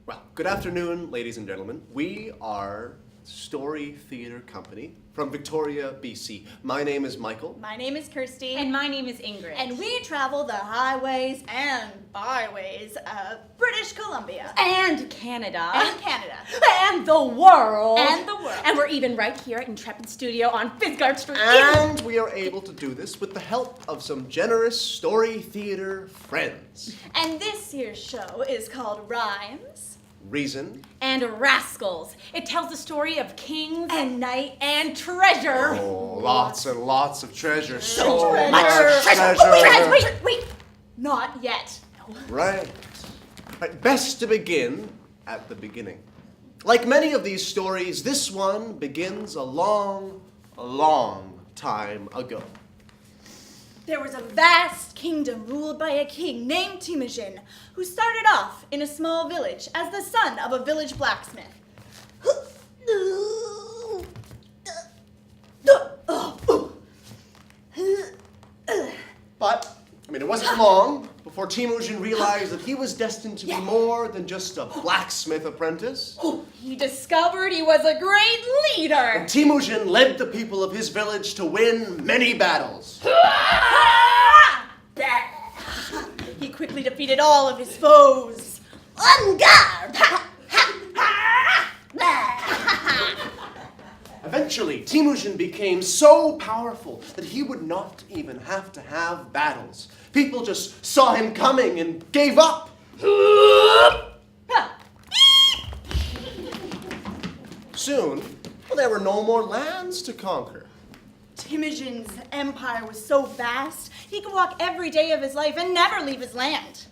Well, good afternoon, ladies and gentlemen. We are Story Theater Company from Victoria, BC. My name is Michael. My name is Kirsty. And my name is Ingrid. And we travel the highways and byways of British Columbia. And Canada. And Canada. And the world. And the world. And we're even right here at Intrepid Studio on Fizgard Street. And we are able to do this with the help of some generous Story Theater friends. And this year's show is called Rhymes. Reason. And Rascals. It tells the story of kings And knights. and treasure. Oh, lots and lots of treasure. So much treasure. treasure. Oh, wait. Not yet. Right. Best to begin at the beginning. Like many of these stories, this one begins a long time ago. There was a vast kingdom ruled by a king named Temujin, who started off in a small village as the son of a village blacksmith. But, it wasn't long before Temujin realized that he was destined to be more than just a blacksmith apprentice. He discovered he was a great leader. Temujin led the people of his village to win many battles. He quickly defeated all of his foes. On guard! Eventually, Temujin became so powerful that he would not even have to have battles. People just saw him coming and gave up. Soon, there were no more lands to conquer. Temujin's empire was so vast, he could walk every day of his life and never leave his land.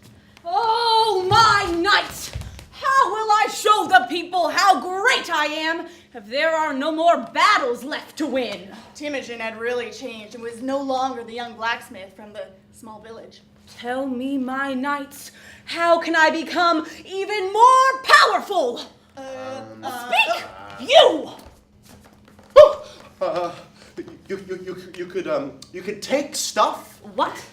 Oh, my knights! How will I show the people how great I am if there are no more battles left to win? Temujin had really changed and was no longer the young blacksmith from the small village. Tell me, my knights, how can I become even more powerful? Speak, you! You could take stuff. What?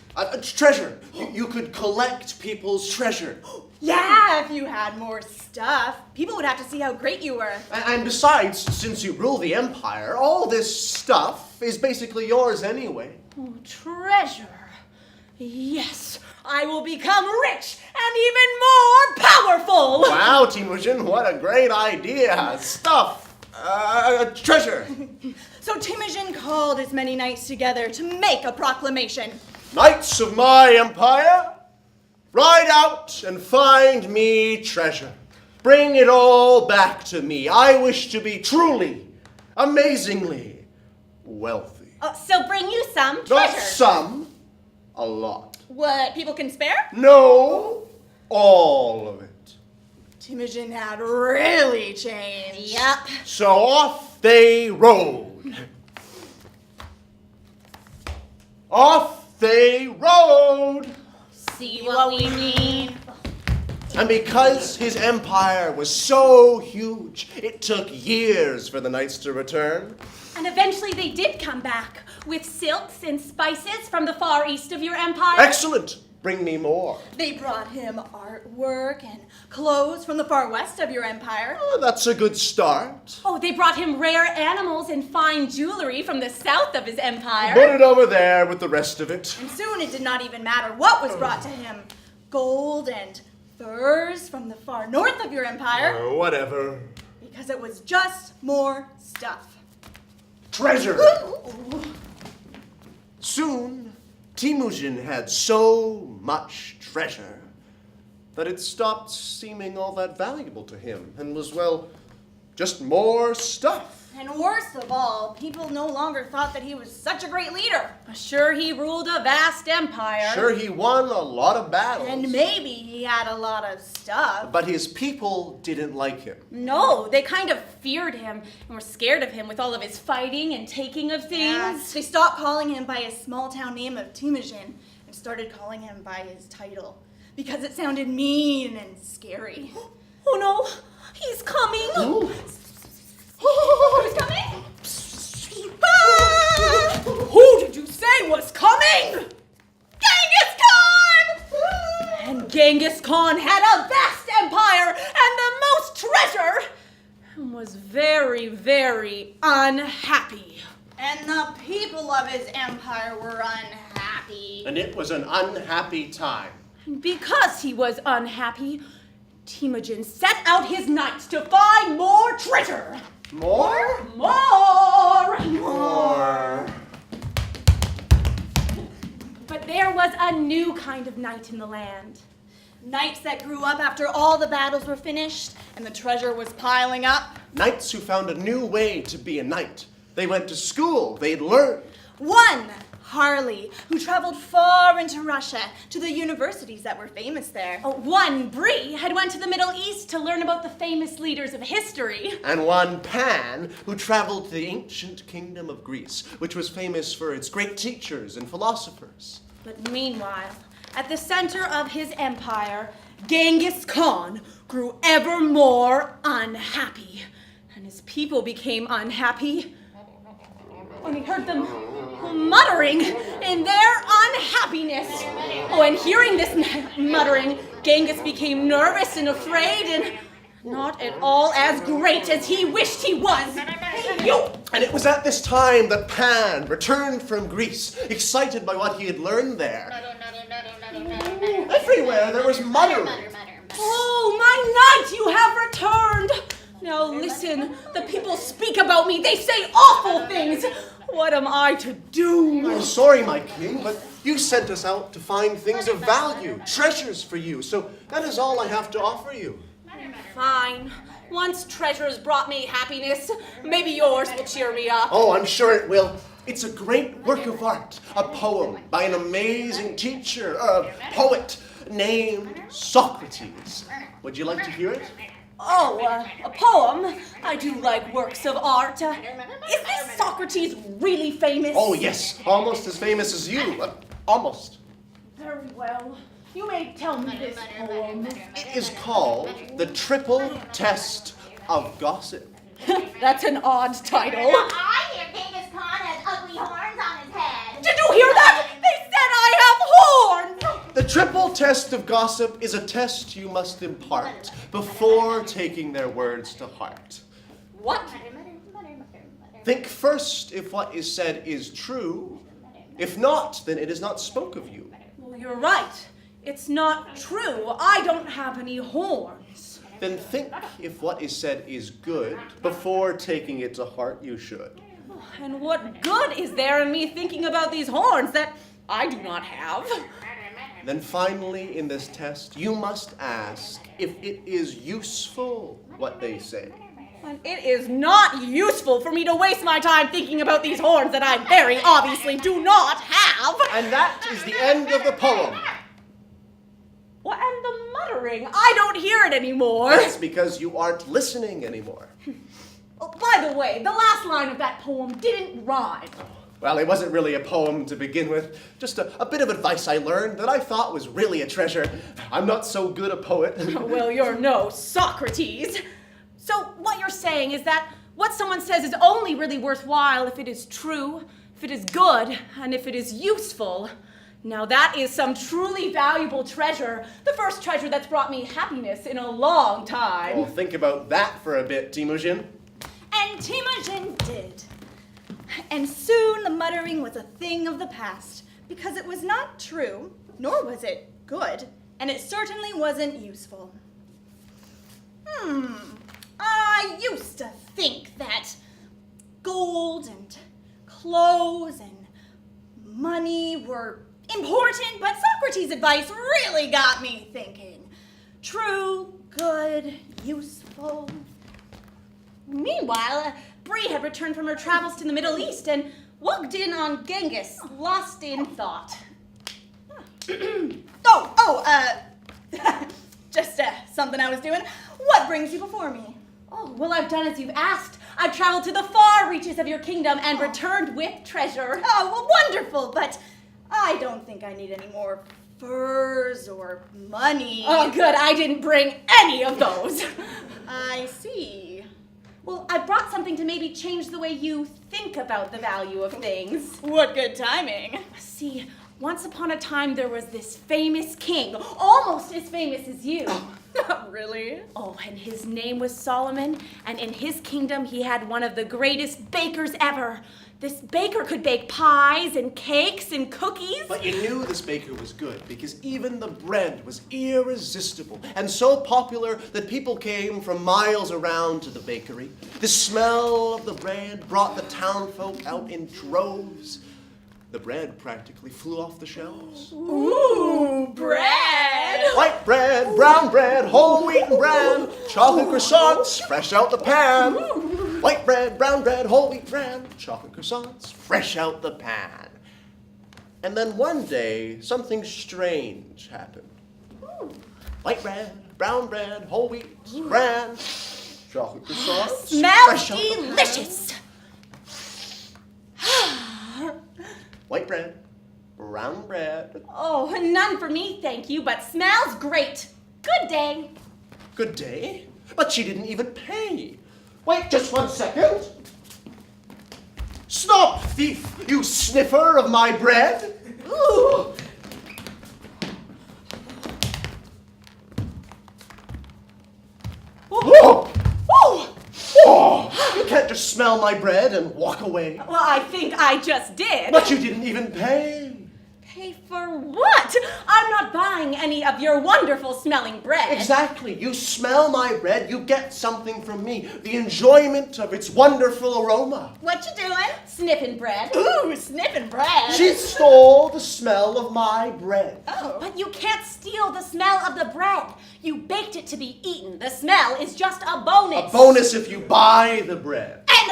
Treasure. You could collect people's treasure. Yeah, if you had more stuff, people would have to see how great you were. And besides, since you rule the empire, all this stuff is basically yours anyway. Oh, treasure. Yes, I will become rich and even more powerful. Wow, Temujin, what a great idea. Stuff. Treasure. So Temujin called his many knights together to make a proclamation. Knights of my empire, ride out and find me treasure. Bring it all back to me. I wish to be truly, amazingly wealthy. So bring you some Not treasure. some, a lot. What people can spare? No, all of it. Temujin had really changed. Yep. So off they rode. Off they rode. See what we mean? And because his empire was so huge, it took years for the knights to return. And eventually they did come back with silks and spices from the far east of your empire. Excellent. Bring me more. They brought him artwork and clothes from the far west of your empire. Oh, that's a good start. Oh, they brought him rare animals and fine jewelry from the south of his empire. Put it over there with the rest of it. And soon it did not even matter what was brought to him. Gold and furs from the far north of your empire. Whatever. Because it was just more stuff. Treasure. Soon, Temujin had so much treasure that it stopped seeming all that valuable to him and was, well, just more stuff. And worst of all, people no longer thought that he was such a great leader. Sure, he ruled a vast empire. Sure, he won a lot of battles. And maybe he had a lot of stuff. But his people didn't like him. No, they kind of feared him and were scared of him with all of his fighting and taking of things. They stopped calling him by his small town name of Temujin and started calling him by his title because it sounded mean and scary. Oh no, he's coming. Ooh. Who's coming? Ah! Who did you say was coming? Genghis Khan! And Genghis Khan had a vast empire, and the very unhappy. And the people of his empire were unhappy. And it was an unhappy time. Because he was unhappy, Temujin set out his knights to find more treasure. More? More! But there was a new kind of knight in the land. Knights that grew up after all the battles were finished and the treasure was piling up. Knights who found a new way to be a knight. They went to school, they'd learned. One, Harley, who traveled far into Russia to the universities that were famous there. One, Bree, had went to the Middle East to learn about the famous leaders of history. And one, Pan, who traveled to the ancient kingdom of Greece, which was famous for its great teachers and philosophers. But meanwhile, at the center of his empire, Genghis Khan grew ever more unhappy. And his people became unhappy when he heard them muttering in their unhappiness. Oh, and hearing this muttering, Genghis became nervous and afraid and not at all as great as he wished he was. Hey, you! And it was at this time that Pan returned from Greece, excited by what he had learned there. Everywhere there was muttering. Oh, my knight, you have returned! Now listen, the people speak about me. They say awful things. What am I to do? I'm sorry, my king, but you sent us out to find things of value, treasures for you, so that is all I have to offer you. Fine. Once treasures brought me happiness, maybe yours will cheer me up. Oh, I'm sure it will. It's a great work of art, a poem by an amazing teacher, a poet named Socrates. Would you like to hear it? Oh, a poem? I do like works of art. Is this Socrates really famous? Oh, yes, almost as famous as you. Almost. Very well. You may tell me this poem. It is called The Triple Test of Gossip. That's an odd title. I hear Genghis Khan has ugly horns on his head. Did you hear that? They said I have horns! The triple test of gossip is a test you must impart before taking their words to heart. What? Think first if what is said is true. If not, then it is not spoke of you. Well, you're right. It's not true. I don't have any horns. Then think if what is said is good. Before taking it to heart, you should. And what good is there in me thinking about these horns that I do not have? Then finally, in this test, you must ask if it is useful what they say. And it is not useful for me to waste my time thinking about these horns that I very obviously do not have. And that is the end of the poem. What, and the muttering? I don't hear it anymore. That's because you aren't listening anymore. Oh, by the way, the last line of that poem didn't rhyme. Well, it wasn't really a poem to begin with. Just a bit of advice I learned that I thought was really a treasure. I'm not so good a poet. Well, you're no Socrates. So what you're saying is that what someone says is only really worthwhile if it is true, if it is good, and if it is useful. Now that is some truly valuable treasure. The first treasure that's brought me happiness in a long time. Well, think about that for a bit, Temujin. And Temujin did. And soon the muttering was a thing of the past, because it was not true, nor was it good, and it certainly wasn't useful. I used to think that gold and clothes and money were important, but Socrates' advice really got me thinking. True, good, useful. Meanwhile, Bree had returned from her travels to the Middle East and walked in on Genghis, lost in thought. Just something I was doing. What brings you before me? Oh, well, I've done as you've asked. I've traveled to the far reaches of your kingdom and returned with treasure. Oh, well, wonderful, but I don't think I need any more furs or money. Oh, good, I didn't bring any of those. I see. Well, I brought something to maybe change the way you think about the value of things. What good timing. See, once upon a time there was this famous king, almost as famous as you. Really? Oh, and his name was Solomon, and in his kingdom he had one of the greatest bakers ever. This baker could bake pies and cakes and cookies. But you knew this baker was good because even the bread was irresistible and so popular that people came from miles around to the bakery. The smell of the bread brought the townfolk out in droves. The bread practically flew off the shelves. Ooh, bread! White bread, brown bread, whole wheat and bran, chocolate croissants, fresh out the pan. White bread, brown bread, whole wheat bran, chocolate croissants, fresh out the pan. And then one day, something strange happened. White bread, brown bread, whole wheat bran, chocolate croissants, Smells fresh out the pan. delicious! White bread, brown bread. Oh, none for me, thank you, but smells great. Good day. Good day. But she didn't even pay. Wait just 1 second. Stop, thief, you sniffer of my bread. Ooh. Oh. Oh! Oh. You can't just smell my bread and walk away. Well, I think I just did. But you didn't even pay. Pay for what? I'm not buying any of your wonderful smelling bread. Exactly. You smell my bread, you get something from me. The enjoyment of its wonderful aroma. What you doing? Sniffing bread. Ooh, sniffing bread. She stole the smell of my bread. Oh. But you can't steal the smell of the bread. You baked it to be eaten. The smell is just a bonus. A bonus if you buy the bread. And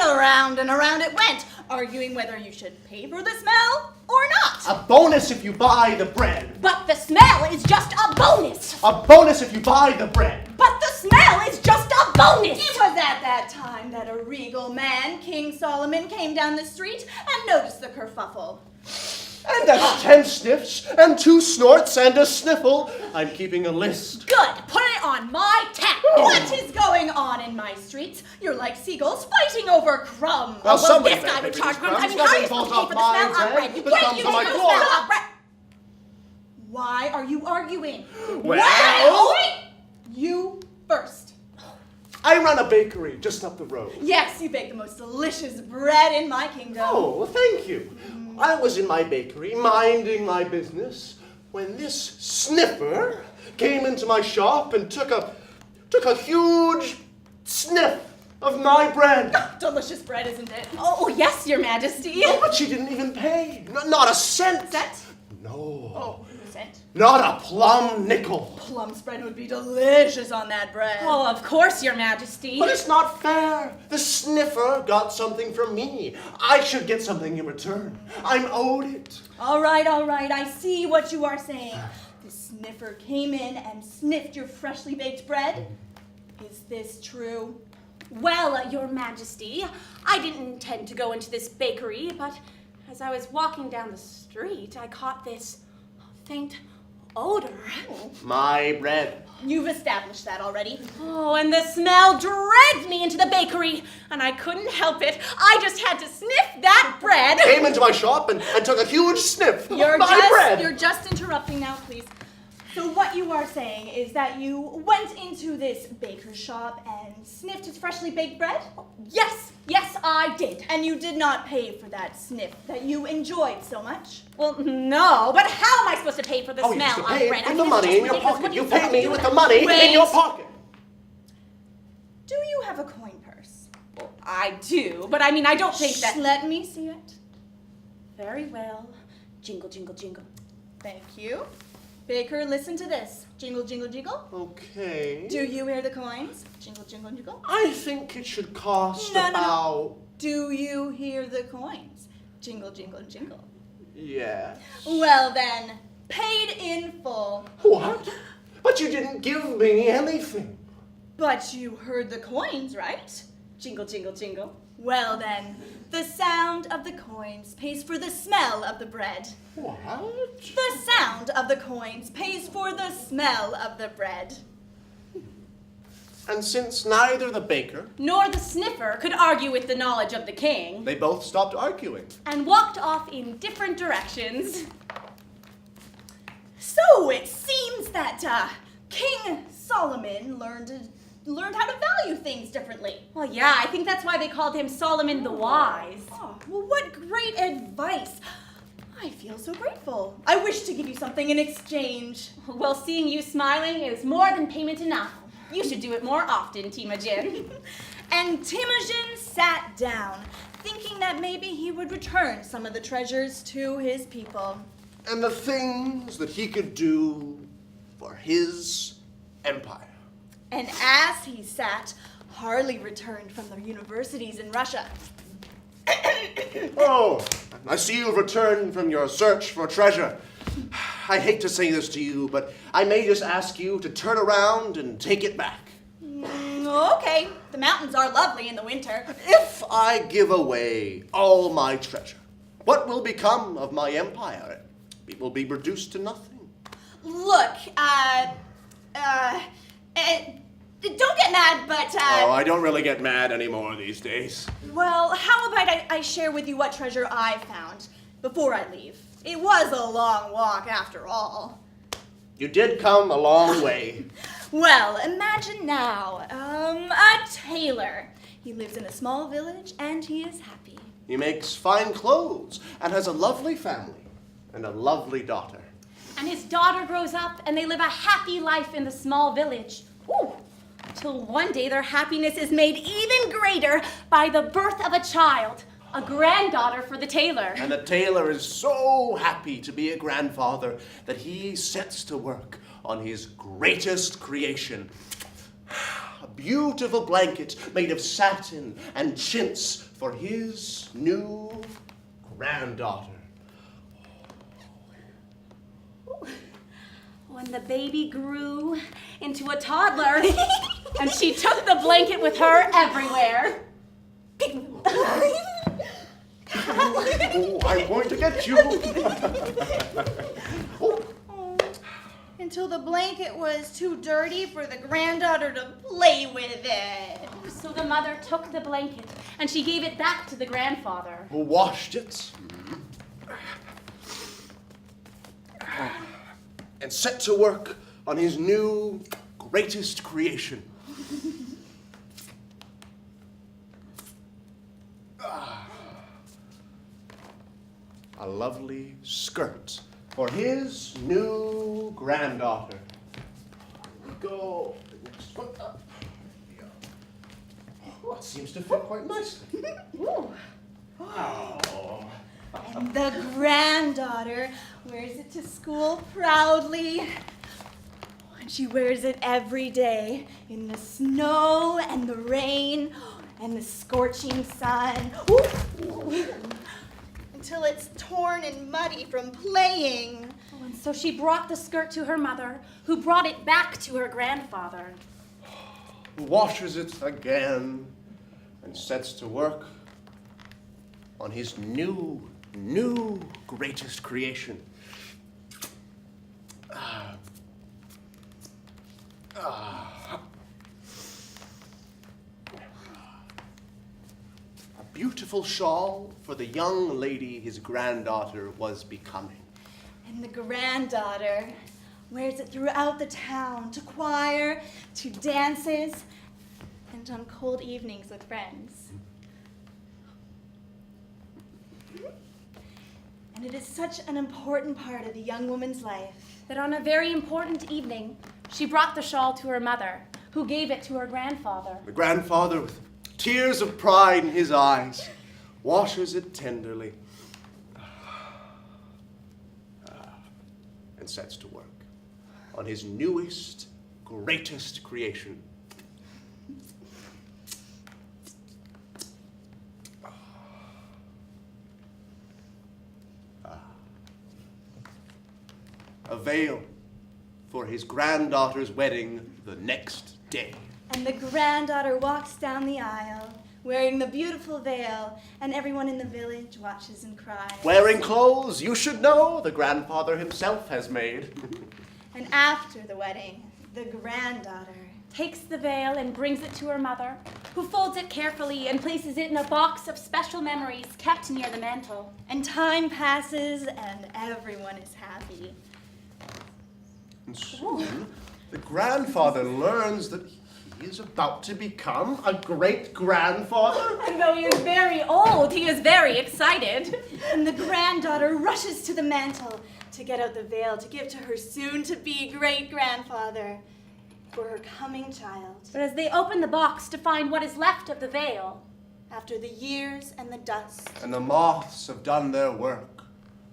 around it went, arguing whether you should pay for the smell or not. A bonus if you buy the bread. But the smell is just a bonus. A bonus if you buy the bread. But the smell is just a bonus. It was at that time that a regal man, King Solomon, came down the street and noticed the kerfuffle. And that's 10 sniffs, and 2 snorts, and a sniffle. I'm keeping a list. Good. Put it on my tab. What is going on in my streets? You're like seagulls fighting over crumbs. Well, somebody this guy better would pay charge these crumbs. I crumbs. mean, how are you Nothing supposed to falls pay for off the my smell of head bread? You that can't comes use on my the floor. smell of bread. Why are you arguing? Well, You first. I run a bakery just up the road. Yes, you bake the most delicious bread in my kingdom. Oh, well, thank you. I was in my bakery, minding my business, when this sniffer came into my shop and took a huge sniff of my bread. Delicious bread, isn't it? Oh, yes, Your Majesty. Oh, but she didn't even pay. Not a cent. Cent? No. Oh, cent. Not a plum nickel. Plum spread would be delicious on that bread. Oh, of course, Your Majesty. But it's not fair. The sniffer got something from me. I should get something in return. I'm owed it. All right, I see what you are saying. The sniffer came in and sniffed your freshly baked bread. Is this true? Well, Your Majesty, I didn't intend to go into this bakery, but as I was walking down the street, I caught this faint odor. My bread. You've established that already. Oh, and the smell dragged me into the bakery, and I couldn't help it. I just had to sniff that bread. Came into my shop and took a huge sniff of my bread. You're just interrupting now, please. So what you are saying is that you went into this baker's shop and sniffed his freshly baked bread? Yes, I did. And you did not pay for that sniff that you enjoyed so much? Well, no, but how am I supposed to pay for the Oh, you smell used to of pay bread? with I the mean, it's money just in your ridiculous. pocket. What do You think pay I'm me doing? with the money in your pocket. Do you have a coin purse? Well, I do, but I mean, I don't think that... Let me see it. Very well. Jingle, jingle, jingle. Thank you. Baker, listen to this. Jingle, jingle, jingle. Okay. Do you hear the coins? Jingle, jingle, jingle. I think it should cost No. about... Do you hear the coins? Jingle, jingle, jingle. Yes. Well then, paid in full. What? But you didn't give me anything. But you heard the coins, right? Jingle, jingle, jingle. Well then, the sound of the coins pays for the smell of the bread. What? The sound of the coins pays for the smell of the bread. And since neither the baker, Nor the sniffer could argue with the knowledge of the king, they both stopped arguing. and walked off in different directions. So it seems that King Solomon learned how to value things differently. Well, yeah, I think that's why they called him Solomon the Wise. Oh, well, what great advice. I feel so grateful. I wish to give you something in exchange. Well, seeing you smiling is more than payment enough. You should do it more often, Timujin. And Timujin sat down, thinking that maybe he would return some of the treasures to his people. And the things that he could do for his empire. And as he sat, Harley returned from the universities in Russia. Oh, I see you've returned from your search for treasure. I hate to say this to you, but I may just ask you to turn around and take it back. Okay, the mountains are lovely in the winter. If I give away all my treasure, what will become of my empire? It will be reduced to nothing. Look, don't get mad, but, Oh, I don't really get mad anymore these days. well, how about I share with you what treasure I found before I leave? It was a long walk after all. You did come a long way. Well, imagine now, a tailor. He lives in a small village and he is happy. He makes fine clothes and has a lovely family and a lovely daughter. And his daughter grows up and they live a happy life in the small village. Ooh, till one day their happiness is made even greater by the birth of a child, a granddaughter for the tailor. And the tailor is so happy to be a grandfather that he sets to work on his greatest creation. A beautiful blanket made of satin and chintz for his new granddaughter. When the baby grew into a toddler, and she took the blanket with her everywhere. Oh, I'm going to get you. Oh. Until the blanket was too dirty for the granddaughter to play with it. So the mother took the blanket, and she gave it back to the grandfather. Who washed it and set to work on his new greatest creation. A lovely skirt for his new granddaughter. Here we go. The next one up. There we go. Oh, it seems to fit quite nicely. Ooh. Oh. And the granddaughter wears it to school proudly. And she wears it every day in the snow and the rain and the scorching sun. Ooh. Until it's torn and muddy from playing. Oh, and so she brought the skirt to her mother, who brought it back to her grandfather. Who washes it again and sets to work on his new greatest creation. A beautiful shawl for the young lady his granddaughter was becoming. And the granddaughter wears it throughout the town, to choir, to dances, and on cold evenings with friends. And it is such an important part of the young woman's life That on a very important evening, she brought the shawl to her mother, who gave it to her grandfather. The grandfather, with tears of pride in his eyes, washes it tenderly and sets to work on his newest, greatest creation. A veil for his granddaughter's wedding the next day. And the granddaughter walks down the aisle, wearing the beautiful veil, and everyone in the village watches and cries. Wearing clothes you should know the grandfather himself has made. And after the wedding, the granddaughter Takes the veil and brings it to her mother, who folds it carefully and places it in a box of special memories kept near the mantel. and time passes and everyone is happy. And soon, the grandfather learns that he is about to become a great-grandfather. And though he is very old, he is very excited. And the granddaughter rushes to the mantel to get out the veil to give to her soon-to-be great-grandfather for her coming child. But as they open the box to find what is left of the veil, After the years and the dust, And the moths have done their work.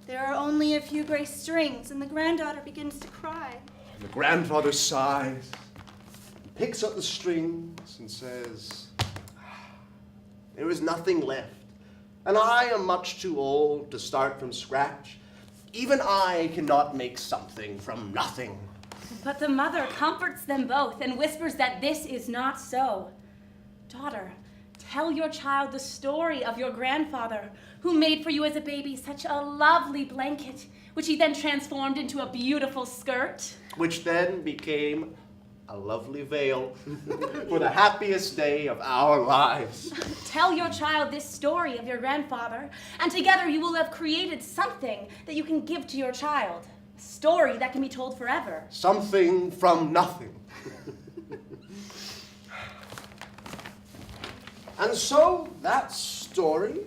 there are only a few gray strings, and the granddaughter begins to cry. And the grandfather sighs, picks up the strings, and says, there is nothing left, and I am much too old to start from scratch. Even I cannot make something from nothing. but the mother comforts them both and whispers that this is not so. Daughter, tell your child the story of your grandfather, who made for you as a baby such a lovely blanket, which he then transformed into a beautiful skirt. Which then became a lovely veil for the happiest day of our lives. Tell your child this story of your grandfather, and together you will have created something that you can give to your child. A story that can be told forever. Something from nothing. And so that story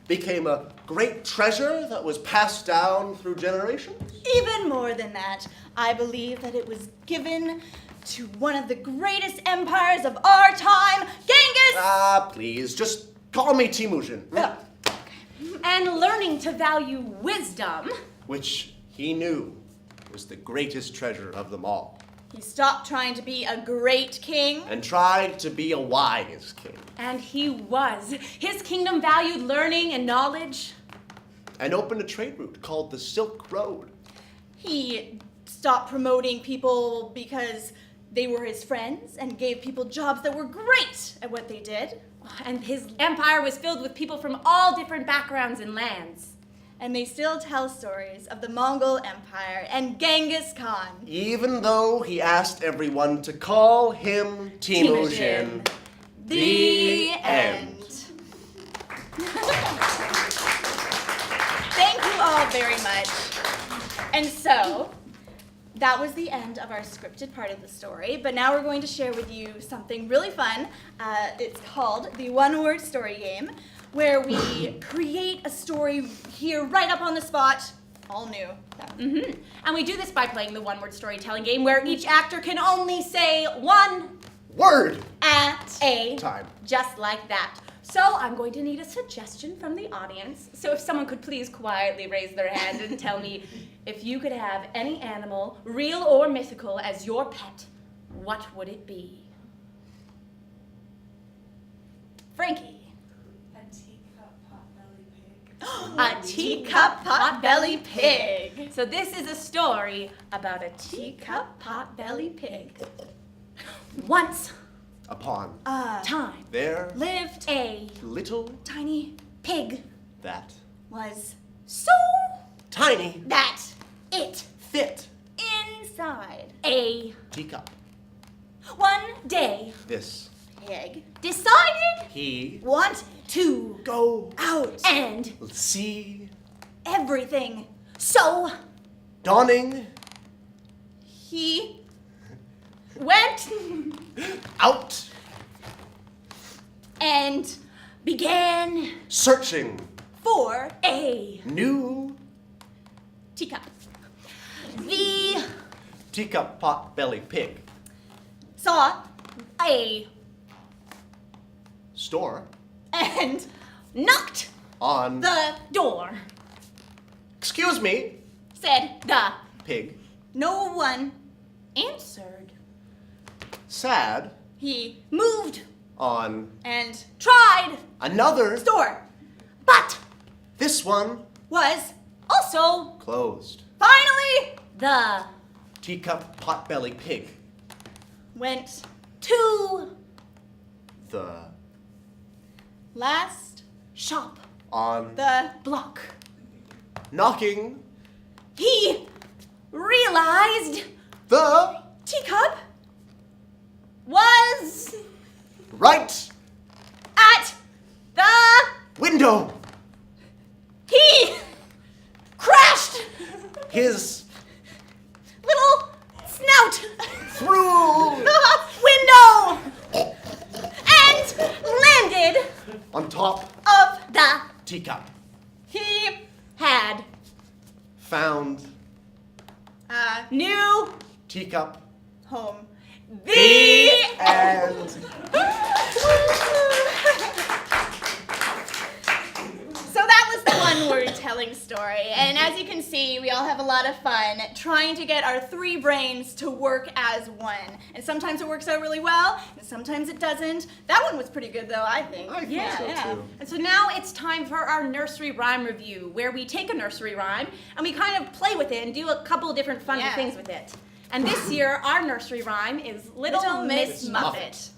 became a great treasure that was passed down through generations. Even more than that, I believe that it was given to one of the greatest empires of our time, Genghis! Ah, please, just call me Temujin. And learning to value wisdom. Which he knew was the greatest treasure of them all. He stopped trying to be a great king. And tried to be a wise king. And he was. His kingdom valued learning and knowledge. And opened a trade route called the Silk Road. He stopped promoting people because they were his friends and gave people jobs that were great at what they did. And his empire was filled with people from all different backgrounds and lands. And they still tell stories of the Mongol Empire and Genghis Khan. Even though he asked everyone to call him Temujin. The end. Thank you all very much. And so, that was the end of our scripted part of the story, but now we're going to share with you something really fun. It's called the one-word story game, where we create a story here right up on the spot, all new. And we do this by playing the one-word storytelling game, where each actor can only say one Word! at a Time. just like that. So I'm going to need a suggestion from the audience. So if someone could please quietly raise their hand and tell me if you could have any animal, real or mythical, as your pet, what would it be? Frankie. A teacup potbelly pig. So this is a story about a teacup potbelly pig. Once Upon time there Lived a little tiny pig that was so tiny that it fit inside a teacup. one day This pig decided he wanted to go out and see everything. so dawning He went out and began searching for a new teacup. The teacup pot belly pig saw a store and knocked on the door. excuse me Said the pig no one. answered. sad He Moved on and tried another store but this one was also closed. finally the Teacup pot belly pig went to the last shop on the block. knocking He realized the teacup was right at the window. he crashed His little snout through the window and landed on top of the teacup. he had Found a new teacup. home. The And So that was the one-word telling story, and as you can see, we all have a lot of fun trying to get our three brains to work as one. And sometimes it works out really well, and sometimes it doesn't. That one was pretty good, though, I think. I think so too. And so now it's time for our nursery rhyme review, where we take a nursery rhyme and we kind of play with it and do a couple of different fun Yeah. things with it. And this year, our nursery rhyme is Little Miss Muffet.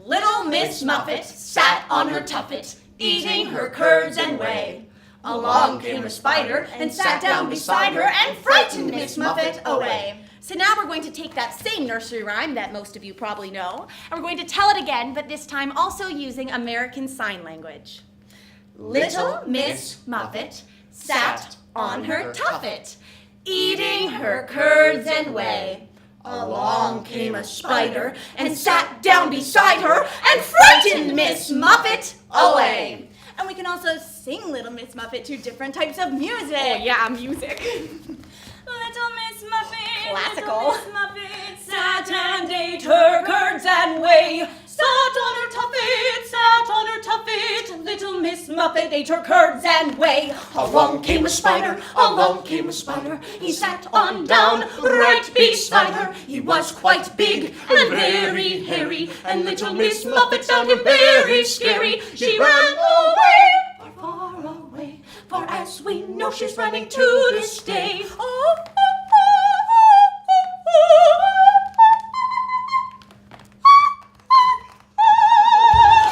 Little Miss Muffet sat on her tuffet, eating her curds and whey. Along came a spider and sat down beside her and frightened Miss Muffet away. So now we're going to take that same nursery rhyme that most of you probably know, and we're going to tell it again, but this time also using American Sign Language. Little Miss Muffet sat on her tuffet, eating her curds and whey. Along came a spider and sat down beside her and frightened Miss Muffet away. And we can also sing Little Miss Muffet to different types of music. Oh yeah, music. Little Miss Muffet, Classical. Little Miss Muffet Sat and ate her curds and whey. Sat on her tuffet, sat on her tuffet. Little Miss Muffet ate her curds and whey. along came a spider, along came a spider. He sat on down right beside her. He was quite big and very hairy, and little Miss Muffet sounded very scary. She ran away, far away, for as we know she's running to this day. Oh,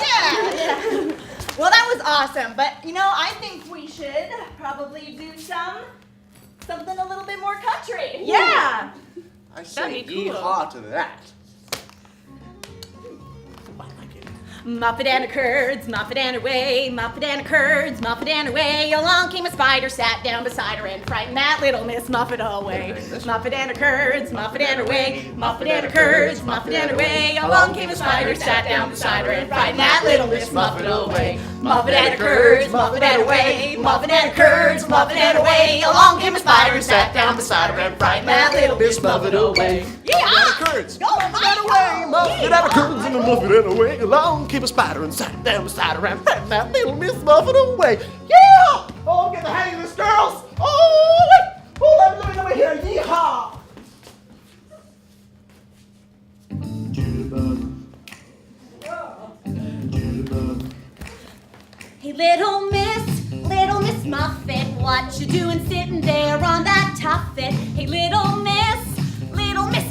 Yeah. Well, that was awesome, but you know, I think we should probably do something a little bit more country. Yeah. I say That'd be cool. yeehaw to that. I like it. Muffet and her curds, Muffet and her whey, Muffet and her curds, Muffet and her whey. Along came a spider, sat down beside her and frightened that little Miss Muffet away. Muffet and her curds, Muffet and her whey, Muffet and her curds, Muffet and her whey. Along came a spider, sat down beside her and frightened that little Miss Muffet away. Muffet and her curds, Muffet and her whey, Muffet and her curds, Muffet and her whey. Along came a spider, sat down beside her and frightened that little Miss Muffet away. Muffet and curds. Muffet and away, Muffet and her curds, and a Muffet and away. Along came a spider and sat down beside her and frightened that little Miss Muffet away. Yeah! Oh, get the hang of this, girls! Oh, wait! Oh, let me over here. Yeehaw! Hey, little Miss Muffet, what you doing sitting there on that tuffet? Hey, little Miss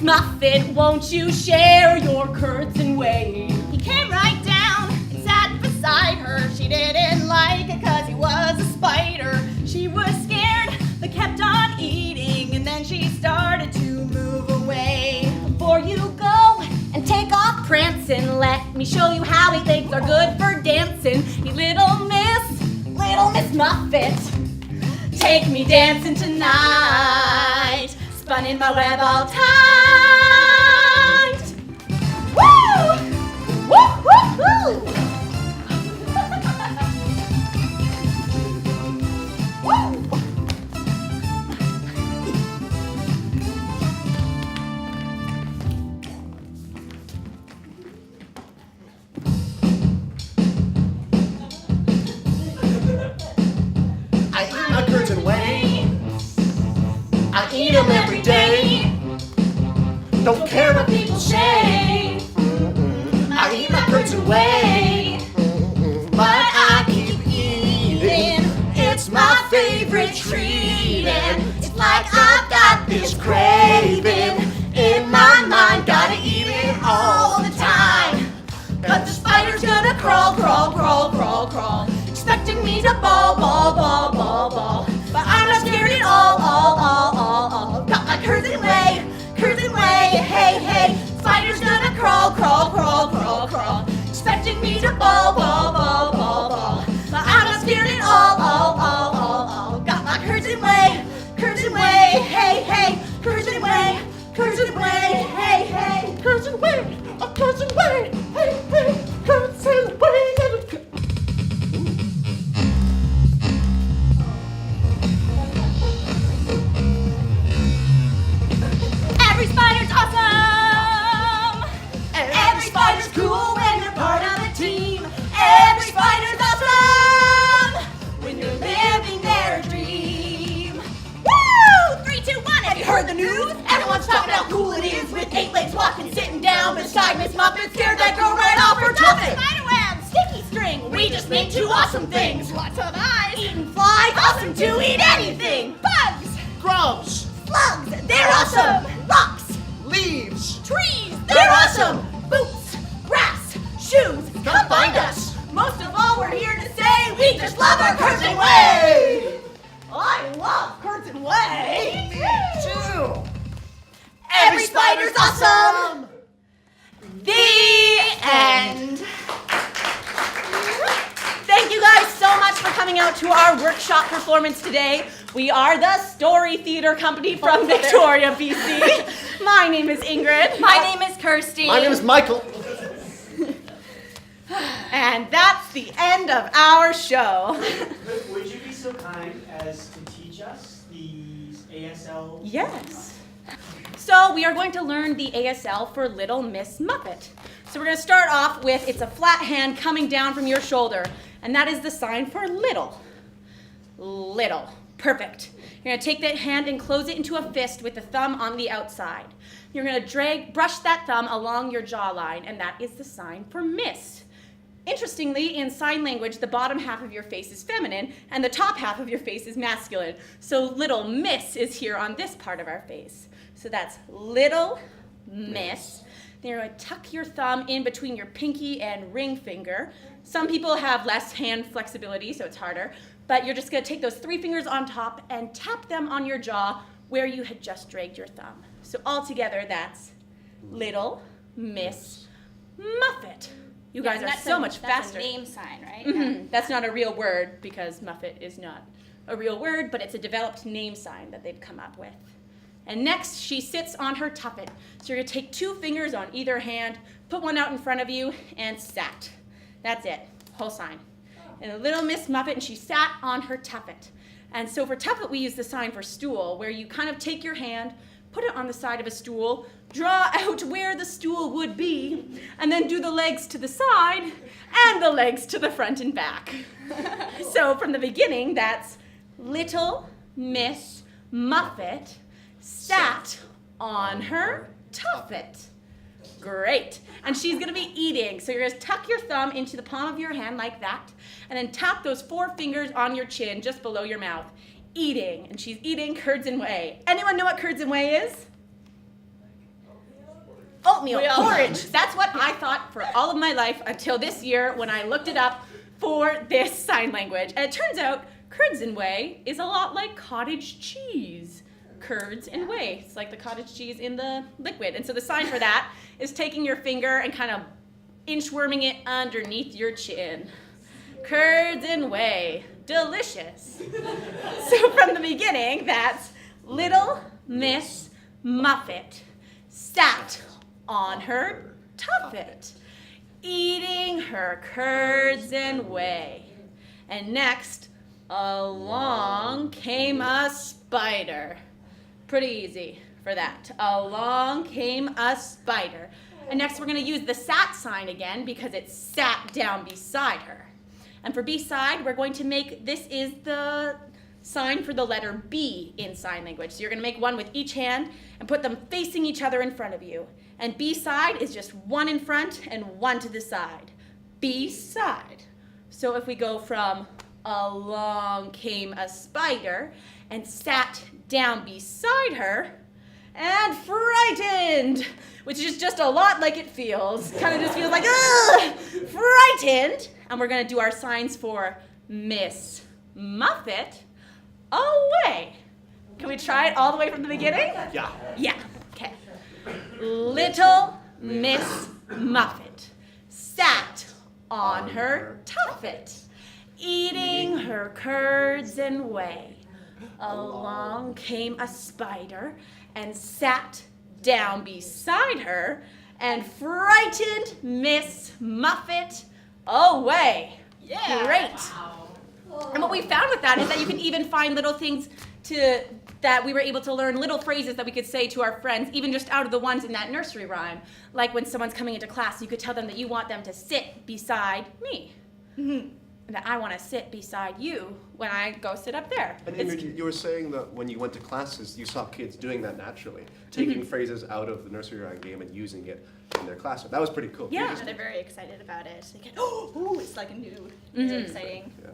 Muffet, won't you share your curds and whey? He came right down and sat beside her. She didn't like it 'cause he was a spider. She was scared but kept on eating, and then she started to move away. Before you go and take off prancing, let me show you how he legs are good for dancing. Hey, little Miss Muffet, take me dancing tonight. Spun in my web all tight. Woo! Woo, woo, woo! Woo! I eat my curds and whey. I eat them every day. Don't care what people say. I eat my curds and whey. But I keep eating. It's my favorite treat. And it's like I've got this craving in my mind. Gotta eat it all the time. But the spider's gonna crawl, crawl, crawl, crawl, crawl, expecting me to ball, ball, ball, ball, ball. But I'm not scared at all, all. Got my curds and whey, hey, hey. Spider's gonna crawl, crawl, crawl, crawl, crawl, expecting me to ball, ball, ball, ball, ball. But I'm not scared at all, all. Got my curds and whey, hey, hey. Curds Hey, hey, hey, come sail away. Every spider's awesome! Every spider's cool when you're part of a team. Every spider's awesome when you're living their dream. Woo! 3, 2, 1. Have you heard the news? Everyone's talking how cool it is with 8 legs walking, sitting down beside Miss Muppet, scared that girl right off her tuffet. Spiderweb, sticky string. We just mean 2 awesome things. Lots of eyes. Eating flies, awesome to eat anything. Bugs. Grubs, Slugs, they're awesome. Rocks, leaves. Trees. they're awesome. Boots, grass, shoes, come find us. Most of all, we're here to say we just love our Curtain Way. I love Curtain Way. Me too. Every spider's awesome. The end. Thank you guys so much for coming out to our workshop performance today. We are the Story Theater Company from Victoria, BC. My name is Ingrid. My name is Kirsty. My name is Michael. And that's the end of our show. Would you be so kind as to teach us these ASL? Yes. So we are going to learn the ASL for Little Miss Muppet. So we're going to start off with, it's a flat hand coming down from your shoulder, and that is the sign for little. Little. Perfect. You're going to take that hand and close it into a fist with the thumb on the outside. You're going to brush that thumb along your jawline, and that is the sign for miss. Interestingly, in sign language, the bottom half of your face is feminine, and the top half of your face is masculine. So little miss is here on this part of our face. So that's little miss. Then you're going to tuck your thumb in between your pinky and ring finger. Some people have less hand flexibility, so it's harder. But you're just going to take those 3 fingers on top and tap them on your jaw where you had just dragged your thumb. So altogether, that's Little Miss Muffet. You guys are so much faster. That's a name sign, right? Mhm. That's not a real word because Muffet is not a real word, but it's a developed name sign that they've come up with. And next, she sits on her tuffet. So you're going to take 2 fingers on either hand, put one out in front of you, and sat. That's it. Whole sign. And the Little Miss Muffet, and she sat on her tuffet. And so for tuffet, we use the sign for stool, where you kind of take your hand, put it on the side of a stool, draw out where the stool would be, and then do the legs to the side and the legs to the front and back. So from the beginning, that's Little Miss Muffet sat on her tuffet. Great. And she's going to be eating. So you're going to tuck your thumb into the palm of your hand like that, and then tap those 4 fingers on your chin just below your mouth. Eating. And she's eating curds and whey. Anyone know what curds and whey is? Oatmeal porridge. That's what I thought for all of my life until this year when I looked it up for this sign language. And it turns out curds and whey is a lot like cottage cheese. Curds and whey. It's like the cottage cheese in the liquid. And so the sign for that is taking your finger and kind of inchworming it underneath your chin. Curds and whey. Delicious. So from the beginning, that's Little Miss Muffet sat on her tuffet, eating her curds and whey. And next, along came a spider. Pretty easy for that. Along came a spider. And next we're going to use the sat sign again because it sat down beside her. And for beside, we're going to make, this is the sign for the letter B in sign language. So you're going to make one with each hand and put them facing each other in front of you. And beside is just one in front and one to the side. Beside. So if we go from along came a spider and sat down beside her and frightened, which is just a lot like it feels. Kind of just feels like, ugh, frightened. And we're going to do our signs for Miss Muffet away. Can we try it all the way from the beginning? Yeah. Yeah. Okay. Little Miss Muffet sat on her tuffet, eating her curds and whey. Along came a spider and sat down beside her and frightened Miss Muffet away. Yeah. Great. And what we found with that is that you can even find little things that we were able to learn, little phrases that we could say to our friends, even just out of the ones in that nursery rhyme. Like when someone's coming into class, you could tell them that you want them to sit beside me. Mm-hmm. And that I want to sit beside you when I go sit up there. And Imogen, you were saying that when you went to classes, you saw kids doing that naturally, taking phrases out of the nursery rhyme game and using it in their classroom. That was pretty cool. Yeah. They're very excited about it. They get, oh, it's like a new, very exciting. Yeah.